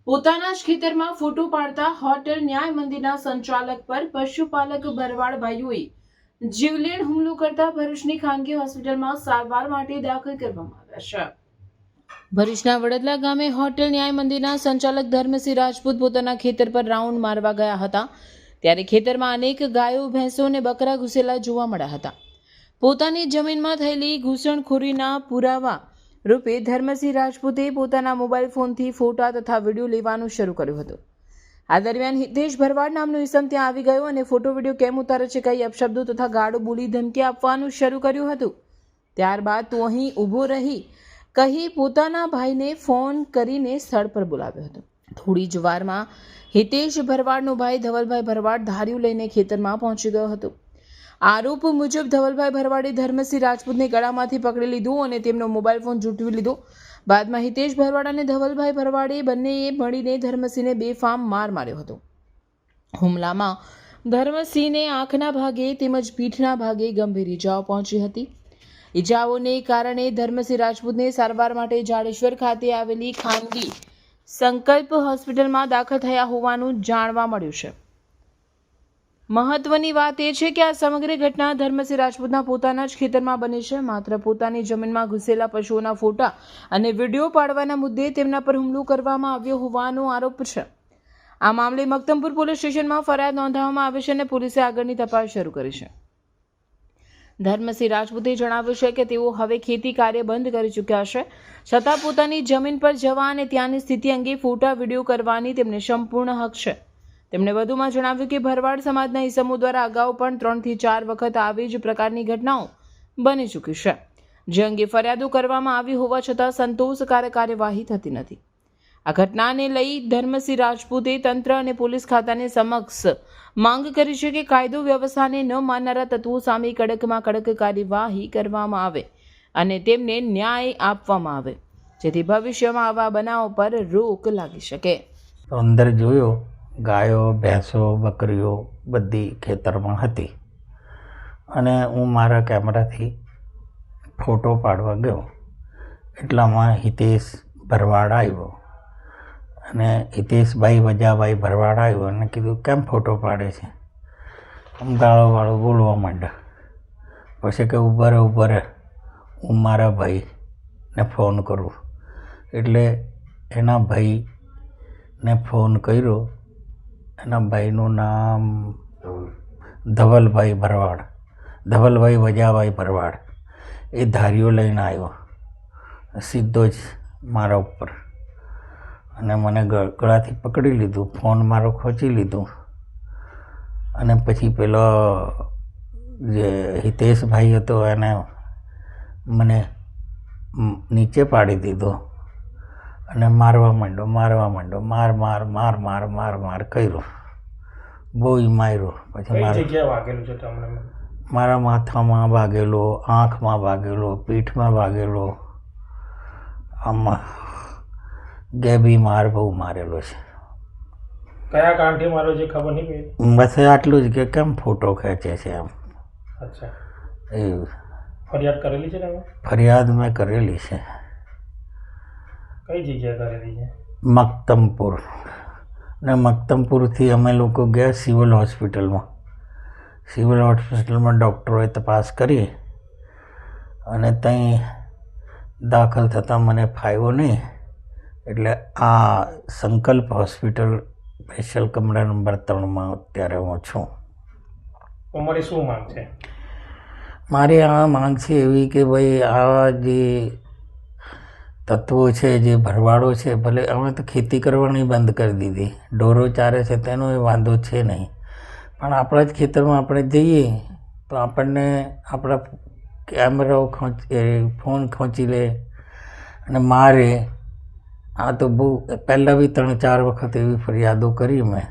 પોતાના જ ખેતરમાં ફોટો પાડતા હોટેલ ન્યાય મંદિરના સંચાલક પર પશુપાલક ભરવાડ ભાઈઓએ જીવલેણ હુમલો કરતા ભરૂચની ખાનગી હોસ્પિટલમાં સારવાર માટે દાખલ કરવામાં આવ્યા છે। ભરૂચના વડદલા ગામે હોટેલ ન્યાય મંદિરના સંચાલક ધર્મસિંહ રાજપૂત પોતાના ખેતર પર રાઉન્ડ મારવા ગયા હતા ત્યારે ખેતરમાં અનેક ગાયો ભેંસો અને બકરા ઘૂસેલા જોવા મળ્યા હતા। પોતાની જમીનમાં થયેલી ઘૂસણખોરીના પુરાવા રૂપે ધર્મસિંહ રાજપૂતે પોતાના મોબાઈલ ફોનથી ફોટા તથા વિડીયો લેવાનું શરૂ કર્યું હતું। આ દરમિયાન હિતેશ ભરવાડ નામનો ઈસમ ત્યાં આવી ગયો અને ફોટો વિડીયો કેમ ઉતારે છે કઈ અપશબ્દો તથા ગાળો બોલી ધમકી આપવાનું શરૂ કર્યું હતું। ત્યારબાદ તું અહીં ઊભો રહી કહી પોતાના ભાઈને ફોન કરીને સ્થળ પર બોલાવ્યો હતો। થોડી જ વારમાં હિતેશ ભરવાડનો ભાઈ ધવલભાઈ ભરવાડ ધાર્યું લઈને ખેતરમાં પહોંચી ગયો હતો। આરોપ મુજબ ધવલભાઈ ભરવાડે ધર્મસિંહ રાજપૂતને ગળામાંથી પકડી લીધું અને તેમનો મોબાઈલ ફોન ઝૂંટવી લીધો। બાદમાં હિતેશ ભરવાડ અને ધવલભાઈ ભરવાડે બંનેએ મળીને ધર્મસિંહને બેફામ માર માર્યો હતો। હુમલામાં ધર્મસિંહને આંખના ભાગે તેમજ પીઠના ભાગે ગંભીર ઇજાઓ પહોંચી હતી। ઇજાઓને કારણે ધર્મસિંહ રાજપૂતને સારવાર માટે જાડેશ્વર ખાતે આવેલી ખાનગી સંકલ્પ હોસ્પિટલમાં દાખલ થયા હોવાનું જાણવા મળ્યું છે। મહત્વની વાત એ છે કે આ સમગ્ર ઘટના ધર્મસિંહ રાજપૂતના પોતાના જ ખેતરમાં બની છે। માત્ર પોતાની જમીનમાં ઘૂસેલા પશુઓના ફોટા અને વિડીયો પાડવાના મુદ્દે તેમના પર હુમલો કરવામાં આવ્યો હોવાનો આરોપ છે। આ મામલે મક્તમપુર પોલીસ સ્ટેશનમાં ફરિયાદ નોંધાવવામાં આવી છે અને પોલીસે આગળની તપાસ શરૂ કરી છે। ધર્મસિંહ રાજપૂતે જણાવ્યું છે કે તેઓ હવે ખેતી કાર્ય બંધ કરી ચૂક્યા છે, છતાં પોતાની જમીન પર જવા અને ત્યાંની સ્થિતિ અંગે ફોટા વિડીયો કરવાની તેમને સંપૂર્ણ હક છે। તેમણે વધુમાં જણાવ્યું કે ભરવાડ સમાજના ઈસમો દ્વારા અગાઉ પણ 3 થી 4 વખત આવી જ પ્રકારની ઘટનાઓ બની ચૂકી છે, જે અંગે ફરિયાદો કરવામાં આવી હોવા છતાં સંતોષકારક કાર્યવાહી થતી નથી। આ ઘટનાને લઈ ધર્મસિંહ રાજપૂતે તંત્ર અને પોલીસ ખાતાને સમક્ષ માંગ કરી છે કે કાયદો વ્યવસ્થાને ન માનનારા તત્વો સામે કડકમાં કડક કાર્યવાહી કરવામાં આવે અને તેમને ન્યાય આપવામાં આવે, જેથી ભવિષ્યમાં આવા બનાવો પર રોક લાગી શકે। અંદર જોયો ગાયો ભેંસો બકરીઓ બધી ખેતરમાં હતી અને હું મારા કેમેરાથી ફોટો પાડવા ગયો એટલામાં હિતેશ ભરવાડ આવ્યો અને હિતેશભાઈ વજાભાઈ ભરવાડ આવ્યો અને કીધું કેમ ફોટો પાડે છે, આમ ગાળો બોલવા માંડ્યા। પછી કે ઊભા રહે હું મારા ભાઈને ફોન કરું એટલે એના ભાઈને ફોન કર્યો। એના ભાઈનું નામ ધવલભાઈ ભરવાડ, ધવલભાઈ વજાભાઈ ભરવાડ। એ ધારીઓ લઈને આવ્યો સીધો જ મારા ઉપર અને મને ગળાથી પકડી લીધું, ફોન મારો ખોચી લીધું અને પછી પેલો જે હિતેશભાઈ હતો એને મને નીચે પાડી દીધો અને મારવા માંડ્યો માર કર્યો, બહુ માર્યો। પછી મારા માથામાં વાગેલો, આંખમાં વાગેલો, પીઠમાં વાગેલો, આમાં ગેબી માર બહુ મારેલો છે। કયા કાંઠે મારો જે ખબર નહીં પડી? બસ આટલું જ કે કેમ ફોટો ખેંચે છે એમ। અચ્છા, એ ફરિયાદ કરેલી છે તમે? ફરિયાદ મેં કરેલી છે। કઈ જગ્યાએ કરેલી છે? મક્તમપુર, ને મક્તમપુરથી અમે લોકો ગયા સિવિલ હોસ્પિટલમાં। સિવિલ હોસ્પિટલમાં ડૉક્ટરોએ તપાસ કરી અને ત્યાં દાખલ થતાં મને ફાવ્યો નહીં એટલે આ સંકલ્પ હોસ્પિટલ સ્પેશિયલ કમરા નંબર 3માં અત્યારે હું છું। તમારી શું માંગ છે? મારી આ માંગ છે એવી કે ભાઈ આ જે તત્વો છે, જે ભરવાડો છે, ભલે અમે તો ખેતી કરવાની બંધ કરી દીધી, ઢોરો ચારે છે તેનો એ વાંધો છે નહીં, પણ આપણા જ ખેતરમાં આપણે જઈએ તો આપણને આપણા કેમેરાઓ ફોન ખોંચી લે અને મારે। આ તો બહુ પહેલાં બી 3-4 વખત એવી ફરિયાદો કરી મેં,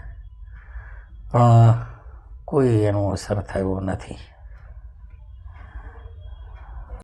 પણ કોઈ એનો અસર થયો નથી।